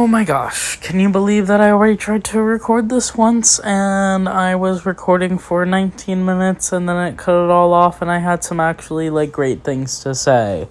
my gosh, can you believe that I already tried to record this once and I was recording for 19 minutes and then it cut it all off and I had some actually, great things to say.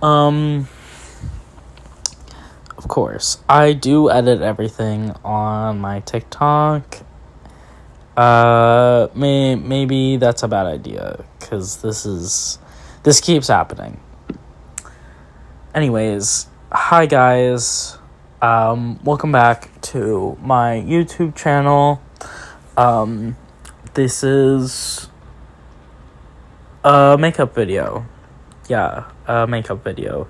Of course, I do edit everything on my TikTok. Maybe that's a bad idea, because this keeps happening. Anyways, hi guys, welcome back to my YouTube channel. This is a makeup video. A makeup video.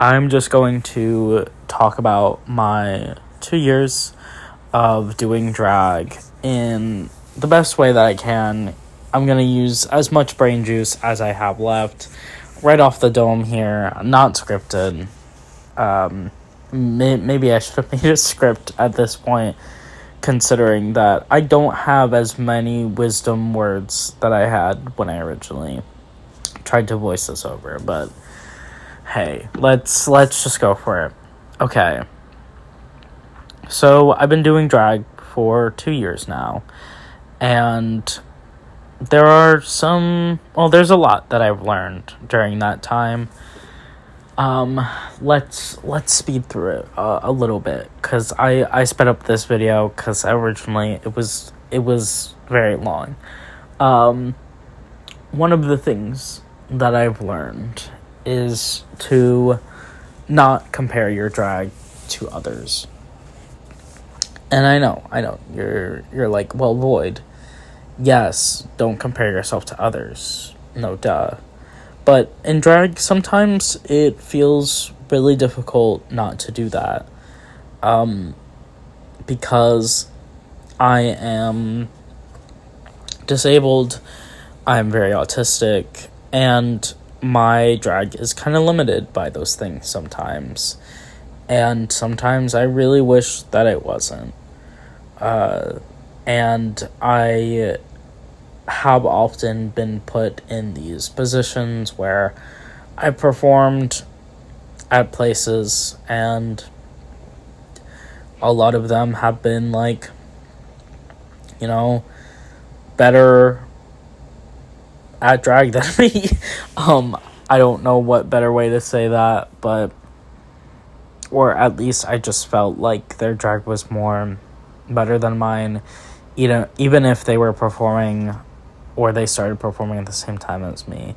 I'm just going to talk about my 2 years of doing drag in the best way that I can. I'm going to use as much brain juice as I have left, right off the dome here, not scripted. Maybe I should have made a script at this point, considering that I don't have as many wisdom words that I had when I originally tried to voice this over, but hey, let's just go for it. Okay. So, I've been doing drag for 2 years now, and there's a lot that I've learned during that time. Let's speed through it a little bit, because I sped up this video because originally it was very long. One of the things that I've learned is to not compare your drag to others. And I know, you're like, well, Void, yes, don't compare yourself to others. No, duh. But in drag, sometimes it feels really difficult not to do that. Because I am disabled, I'm very autistic, and my drag is kind of limited by those things sometimes. And sometimes I really wish that it wasn't. And I have often been put in these positions where I performed at places, and a lot of them have been better at drag than me. I don't know what better way to say that, but or at least I just felt like their drag was more better than mine, even if they were performing or they started performing at the same time as me.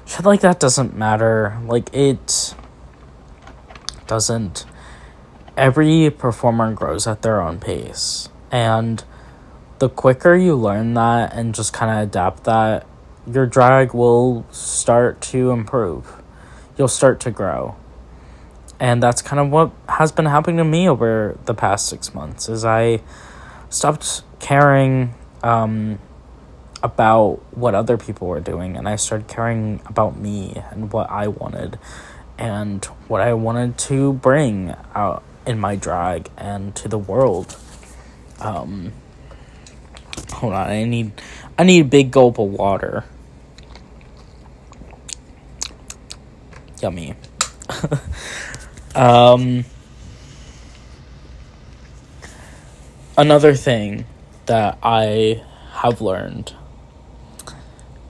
Shit like that doesn't matter. It doesn't. Every performer grows at their own pace, and the quicker you learn that and just kind of adapt that, your drag will start to improve. You'll start to grow. And that's kind of what has been happening to me over the past 6 months, is I stopped caring about what other people were doing, and I started caring about me and what I wanted and what I wanted to bring out in my drag and to the world. Hold on, I need a big gulp of water. Yummy. Another thing that I have learned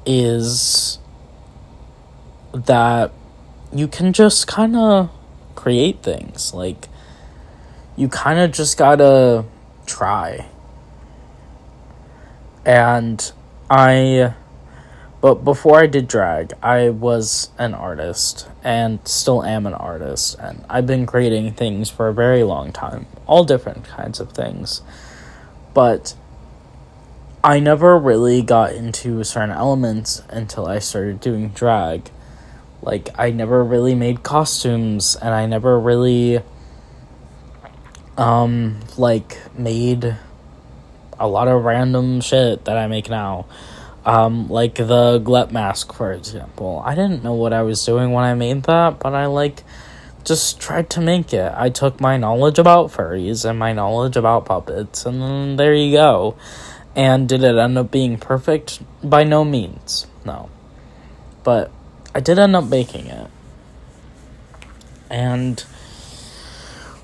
is that you can just kind of create things. You kind of just gotta try. And but before I did drag, I was an artist, and still am an artist, and I've been creating things for a very long time, all different kinds of things, but I never really got into certain elements until I started doing drag. I never really made costumes, and I never really, made a lot of random shit that I make now. The Glet mask, for example. I didn't know what I was doing when I made that, but I, just tried to make it. I took my knowledge about furries and my knowledge about puppets, and then there you go. And did it end up being perfect? By no means, no. But I did end up making it. And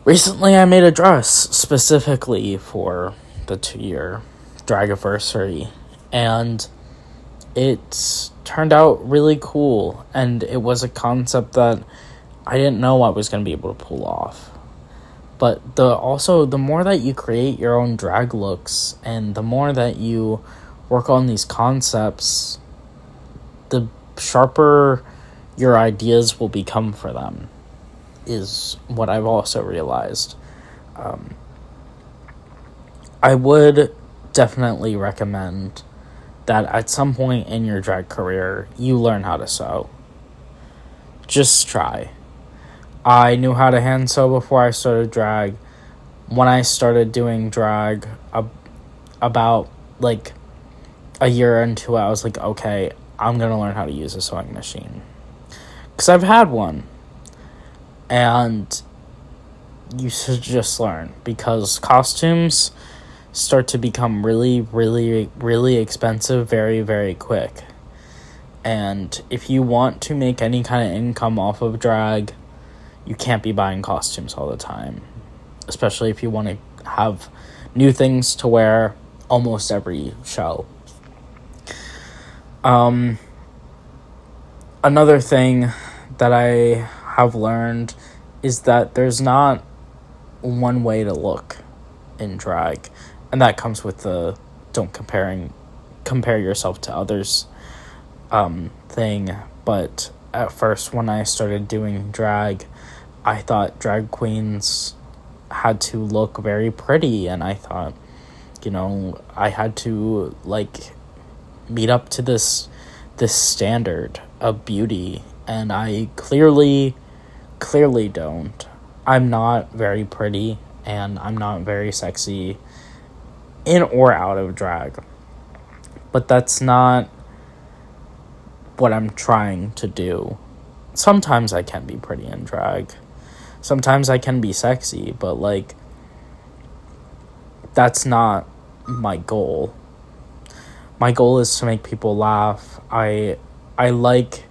Recently, I made a dress specifically for the 2-year dragiversary, and it turned out really cool, and it was a concept that I didn't know I was going to be able to pull off. But the more that you create your own drag looks, and the more that you work on these concepts, the sharper your ideas will become for them, is what I've also realized. I would definitely recommend that at some point in your drag career, you learn how to sew. Just try. I knew how to hand sew before I started drag. When I started doing drag, about like a year into it, I was like, okay, I'm going to learn how to use a sewing machine. Because I've had one. And you should just learn. Because costumes start to become really, really, really expensive very, very quick. And if you want to make any kind of income off of drag, you can't be buying costumes all the time. Especially if you want to have new things to wear almost every show. Another thing that I have learned is that there's not one way to look in drag. And that comes with the don't compare yourself to others thing. But at first, when I started doing drag, I thought drag queens had to look very pretty, and I thought, I had to meet up to this standard of beauty, and I clearly don't. I'm not very pretty, and I'm not very sexy in or out of drag. But that's not what I'm trying to do. Sometimes I can be pretty in drag. Sometimes I can be sexy, but that's not my goal. My goal is to make people laugh. I like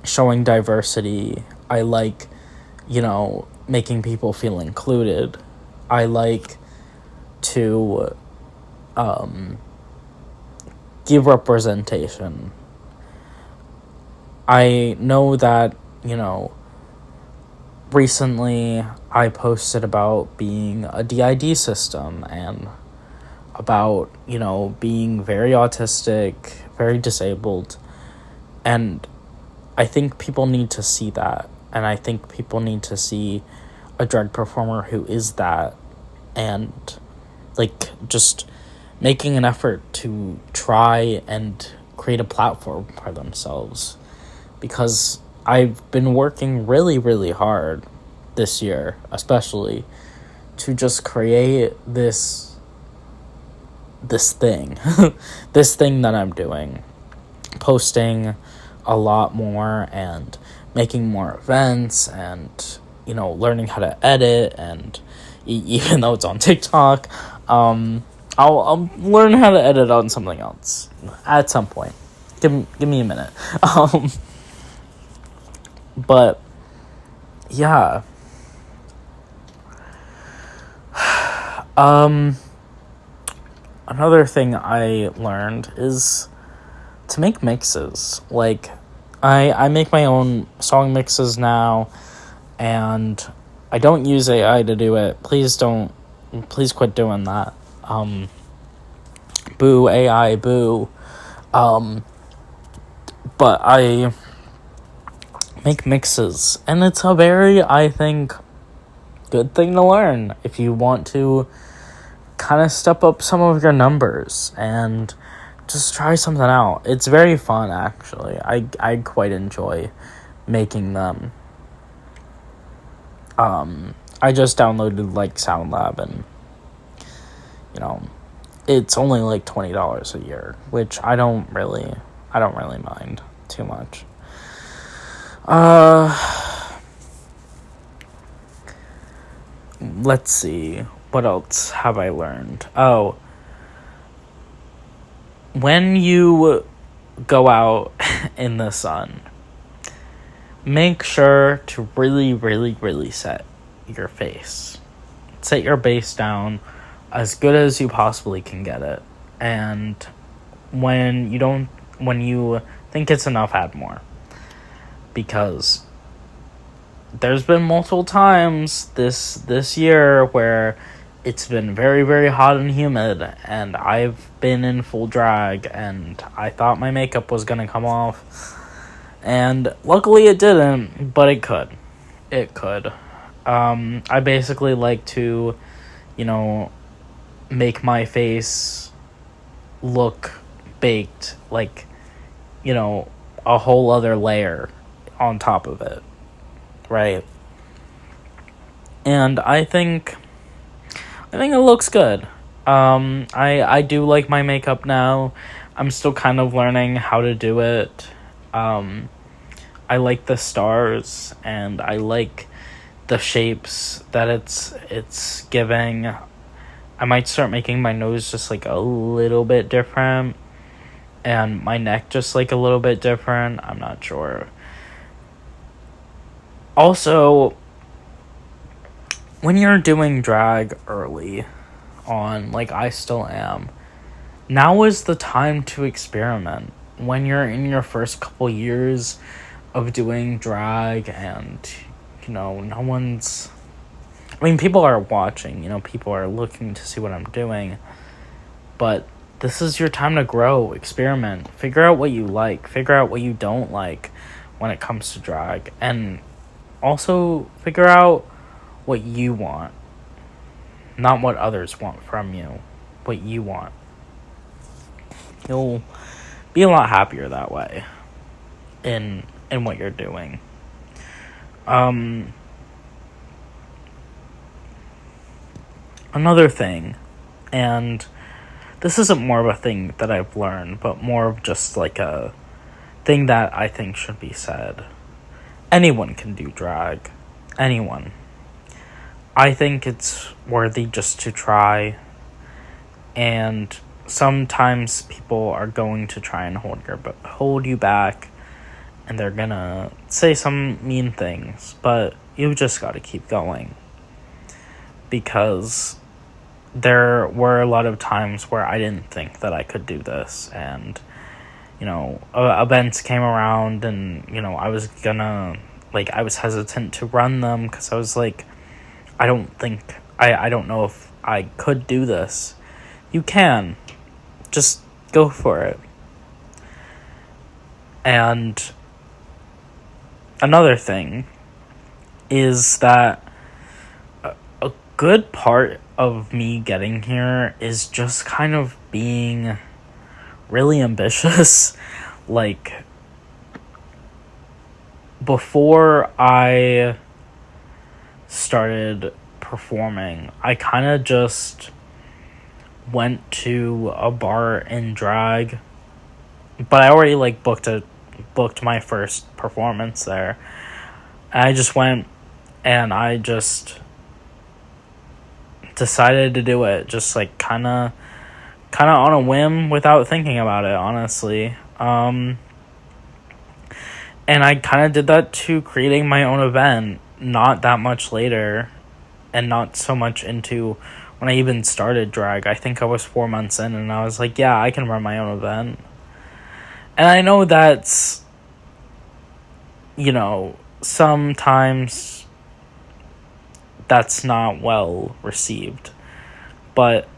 showing diversity. I like, making people feel included. I like to give representation. I know that, recently I posted about being a DID system and about, being very autistic, very disabled. And I think people need to see that. And I think people need to see a drag performer who is that. And, just making an effort to try and create a platform for themselves. Because I've been working really, really hard this year, especially, to just create this thing. This thing that I'm doing. Posting a lot more and making more events and, learning how to edit, and even though it's on TikTok, I'll learn how to edit on something else at some point. Give me a minute. But yeah. Another thing I learned is to make mixes. I make my own song mixes now, and I don't use AI to do it. Please quit doing that. Boo AI, boo. But I make mixes, and it's a very, I think, good thing to learn if you want to kind of step up some of your numbers and just try something out. It's very fun, actually. I quite enjoy making them. I just downloaded SoundLab, and it's only $20 a year, which I don't really mind too much. Let's see, what else have I learned? Oh, when you go out in the sun, make sure to really, really, really set. your face. Set your base down as good as you possibly can get it. And when you think it's enough, add more. Because there's been multiple times this year where it's been very, very hot and humid, and I've been in full drag, and I thought my makeup was gonna come off, and luckily it didn't, but it could. I basically like to, make my face look baked, like, a whole other layer on top of it, right? And I think it looks good. I do like my makeup now. I'm still kind of learning how to do it. I like the stars, and I like the shapes that it's giving. I might start making my nose just like a little bit different, and my neck just like a little bit different. I'm not sure. Also, when you're doing drag early on, like I still am, now is the time to experiment. When you're in your first couple years of doing drag, and no one's, people are watching, people are looking to see what I'm doing, but this is your time to grow, experiment, figure out what you like, figure out what you don't like when it comes to drag, and also figure out what you want, not what others want from you, what you want. You'll be a lot happier that way in what you're doing. Another thing, and this isn't more of a thing that I've learned, but more of just like a thing that I think should be said. Anyone can do drag. Anyone. I think it's worthy just to try, and sometimes people are going to try and hold you back, and they're gonna say some mean things, but you just gotta keep going. Because there were a lot of times where I didn't think that I could do this, and events came around, and I was hesitant to run them because I was like, I don't know if I could do this. You can. Just go for it. And another thing is that a good part of me getting here is just kind of being really ambitious. Like, before I started performing, I kind of just went to a bar in drag, but I already booked my first performance there. And I just went, and I just decided to do it, just like kind of on a whim, without thinking about it, honestly. And I kind of did that to creating my own event not that much later, and not so much into when I even started drag. I think I was 4 months in, and I was like, yeah, I can run my own event. And I know that's, sometimes that's not well received, but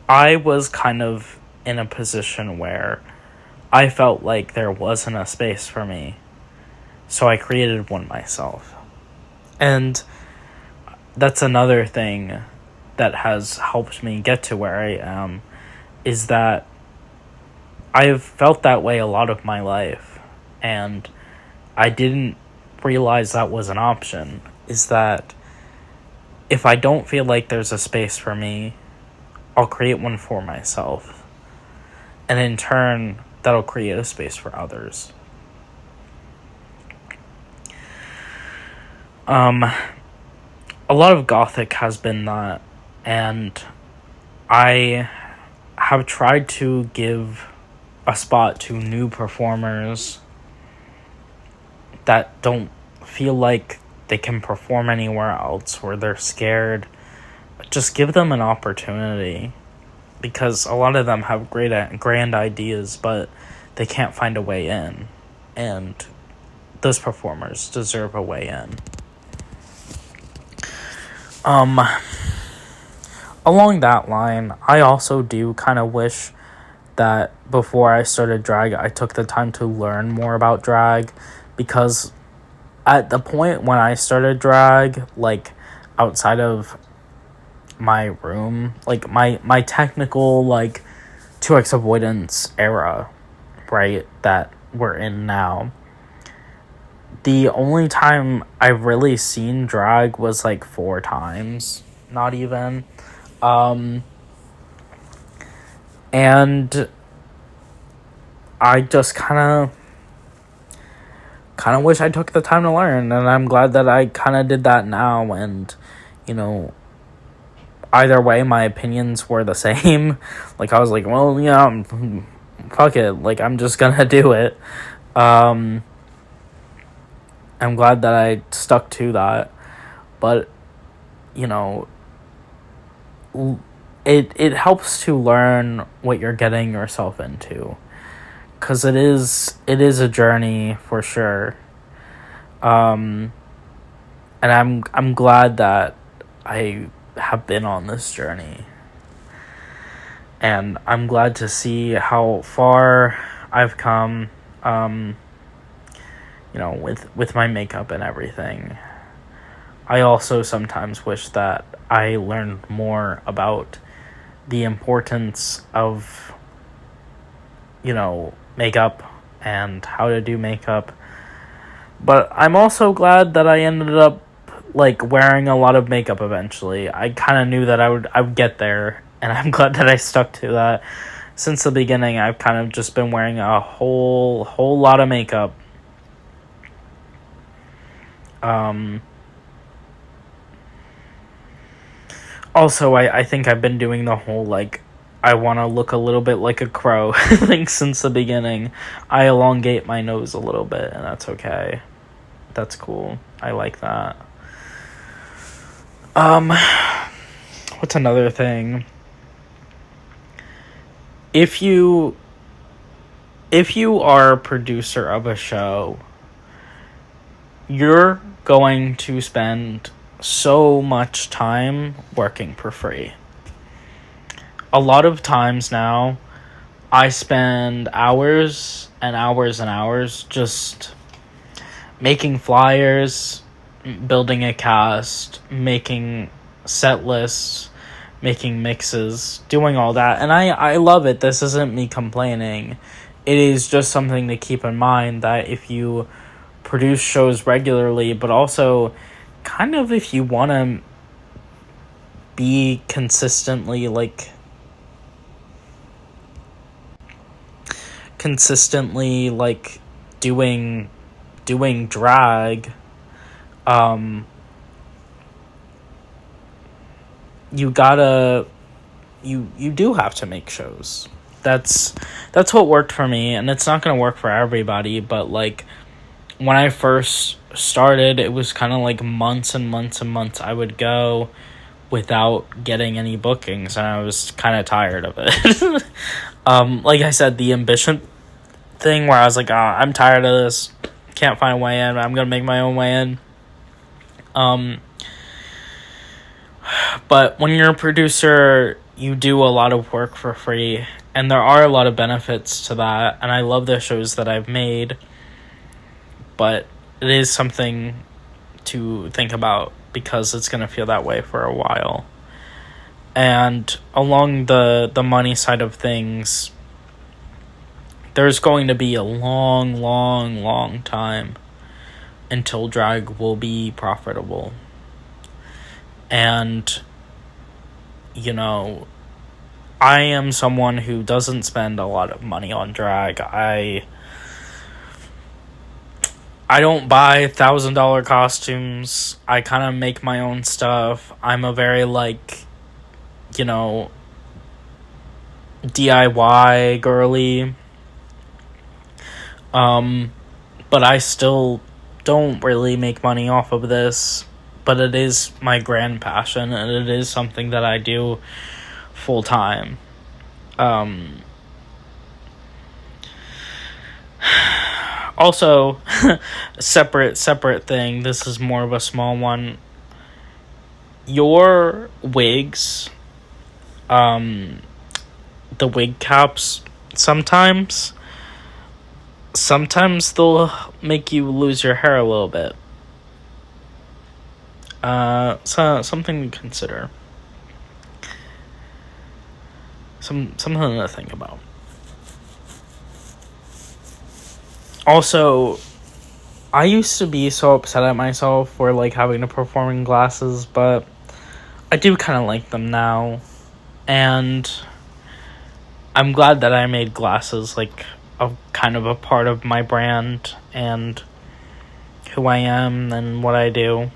I was kind of in a position where I felt like there wasn't a space for me, so I created one myself. And that's another thing that has helped me get to where I am, is that I've felt that way a lot of my life, and I didn't realize that was an option, is that if I don't feel like there's a space for me, I'll create one for myself. And in turn, that'll create a space for others. A lot of Gothic has been that, and I have tried to give a spot to new performers that don't feel like they can perform anywhere else, or they're scared, just give them an opportunity, because a lot of them have grand ideas, but they can't find a way in, and those performers deserve a way in. Along that line, I also do kind of wish that before I started drag, I took the time to learn more about drag, because at the point when I started drag, like, outside of my room, like, my technical, like, 2X avoidance era, right, that we're in now, the only time I've really seen drag was, like, 4 times, not even. And I just kind of wish I took the time to learn, and I'm glad that I kind of did that now, and, either way, my opinions were the same. Like, I was like, well, yeah, fuck it, like, I'm just gonna do it. I'm glad that I stuck to that, but, it helps to learn what you're getting yourself into, because it is a journey for sure. And I'm glad that I have been on this journey, and I'm glad to see how far I've come, with my makeup and everything. I also sometimes wish that I learned more about the importance of, makeup and how to do makeup. But I'm also glad that I ended up, like, wearing a lot of makeup eventually. I kind of knew that I would get there, and I'm glad that I stuck to that. Since the beginning, I've kind of just been wearing a whole lot of makeup. Also, I think I've been doing the whole, like, I want to look a little bit like a crow thing since the beginning. I elongate my nose a little bit, and that's okay. That's cool. I like that. What's another thing? If you are a producer of a show, you're going to spend so much time working for free. A lot of times now, I spend hours and hours and hours just making flyers, building a cast, making set lists, making mixes, doing all that. And I love it. This isn't me complaining. It is just something to keep in mind, that if you produce shows regularly, but also kind of if you want to be consistently, doing drag, you do have to make shows. That's what worked for me, and it's not gonna work for everybody, but, like, when I first started, it was kind of like months and months and months I would go without getting any bookings, and I was kind of tired of it. Like I said, the ambition thing where I was like, I'm tired of this, can't find a way in, I'm gonna make my own way in. But when you're a producer, you do a lot of work for free, and there are a lot of benefits to that, and I love the shows that I've made, but it is something to think about, because it's going to feel that way for a while. And along the money side of things, there's going to be a long time until drag will be profitable. And, I am someone who doesn't spend a lot of money on drag. I don't buy $1,000 costumes. I kind of make my own stuff. I'm a very, DIY girly. But I still don't really make money off of this, but it is my grand passion, and it is something that I do full time. Also, separate thing, this is more of a small one. Your wigs, the wig caps, sometimes they'll make you lose your hair a little bit. So something to consider. Something to think about. Also, I used to be so upset at myself for, like, having to perform in glasses, but I do kind of like them now. And I'm glad that I made glasses, like, a kind of a part of my brand and who I am and what I do.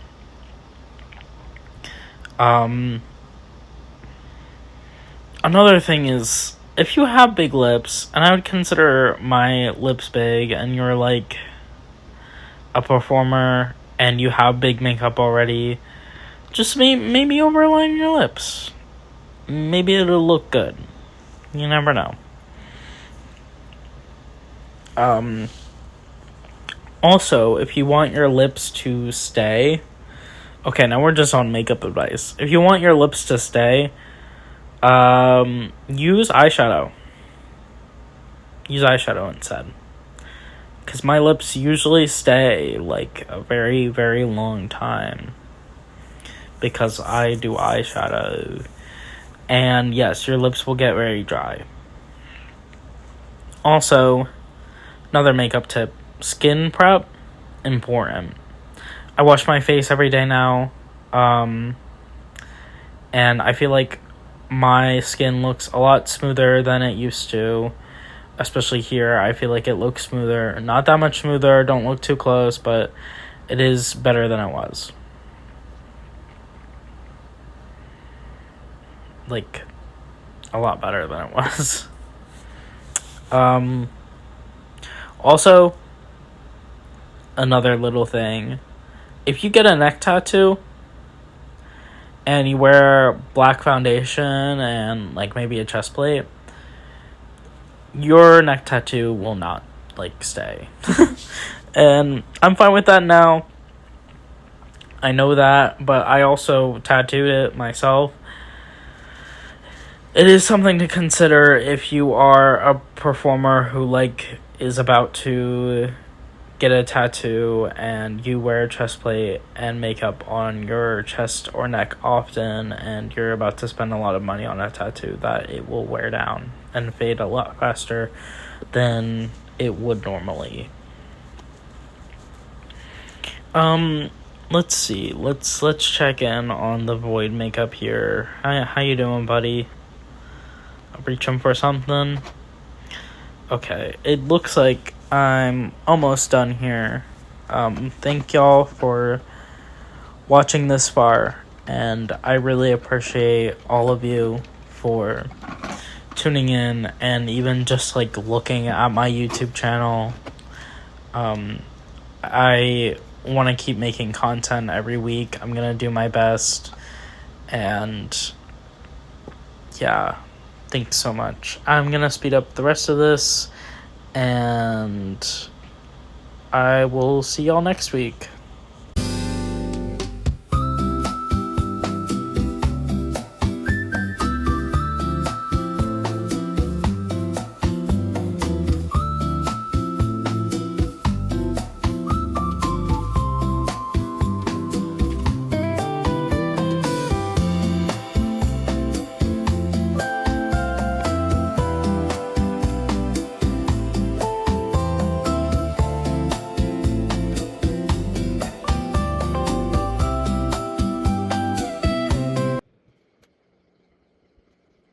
Another thing is, if you have big lips, and I would consider my lips big, and you're, like, a performer, and you have big makeup already, just maybe overline your lips. Maybe it'll look good. You never know. Also, if you want your lips to stay... Okay, now we're just on makeup advice. If you want your lips to stay, use eyeshadow. Use eyeshadow instead. Because my lips usually stay, like, a very, very long time. Because I do eyeshadow. And yes, your lips will get very dry. Also, another makeup tip. Skin prep, important. I wash my face every day now. And I feel like my skin looks a lot smoother than it used to. Especially here, I feel like it looks smoother. Not that much smoother, don't look too close, but it is better than it was. Like, a lot better than it was. Also, another little thing. If you get a neck tattoo, and you wear black foundation and, like, maybe a chest plate, your neck tattoo will not, like, stay. And I'm fine with that now. I know that, but I also tattooed it myself. It is something to consider if you are a performer who, like, is about to get a tattoo and you wear a chest plate and makeup on your chest or neck often, and you're about to spend a lot of money on a tattoo, that it will wear down and fade a lot faster than it would normally. Let's see. Let's check in on the Void makeup here. How you doing, buddy? Reaching for something? Okay, it looks like I'm almost done here. Thank y'all for watching this far, and I really appreciate all of you for tuning in and even just, like, looking at my YouTube channel. I want to keep making content every week. I'm gonna do my best, and yeah, thanks so much. I'm gonna speed up the rest of this, and I will see y'all next week.